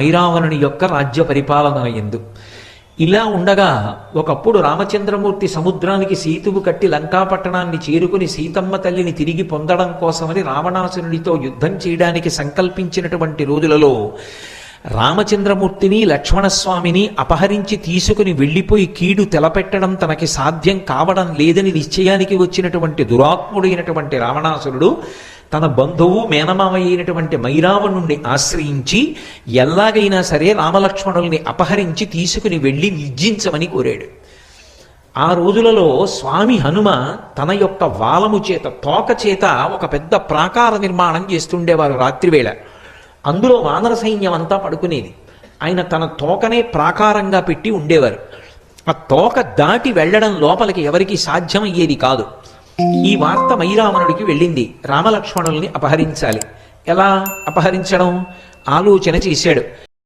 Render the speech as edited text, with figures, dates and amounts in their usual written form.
ఐరావణుని యొక్క రాజ్య పరిపాలన యందు. ఇలా ఉండగా ఒకప్పుడు రామచంద్రమూర్తి సముద్రానికి సేతువు కట్టి లంకాపట్టణాన్ని చేరుకుని సీతమ్మ తల్లిని తిరిగి పొందడం కోసమని రావణాసురుడితో యుద్ధం చేయడానికి సంకల్పించినటువంటి రోజులలో రామచంద్రమూర్తిని లక్ష్మణస్వామిని అపహరించి తీసుకుని వెళ్ళిపోయి కీడు తెలపెట్టడం తనకి సాధ్యం కావడం లేదని నిశ్చయానికి వచ్చినటువంటి దురాత్ముడైనటువంటి రావణాసురుడు తన బంధువు మేనమామ అయినటువంటి మైరావణుణ్ణి ఆశ్రయించి ఎలాగైనా సరే రామలక్ష్మణుల్ని అపహరించి తీసుకుని వెళ్ళి నిర్జించమని కోరాడు. ఆ రోజులలో స్వామి హనుమ తన యొక్క వాలము చేత తోక చేత ఒక పెద్ద ప్రాకార నిర్మాణం చేస్తుండేవారు రాత్రివేళ. అందులో వానర సైన్యం అంతా పడుకునేది. ఆయన తన తోకనే ప్రాకారంగా పెట్టి ఉండేవారు. ఆ తోక దాటి వెళ్ళడం లోపలికి ఎవరికి సాధ్యమయ్యేది కాదు. ఈ వార్త మైరావణుడికి వెళ్ళింది. రామలక్ష్మణుల్ని అపహరించాలి. ఎలా అపహరించడం ఆలోచన చేశాడు.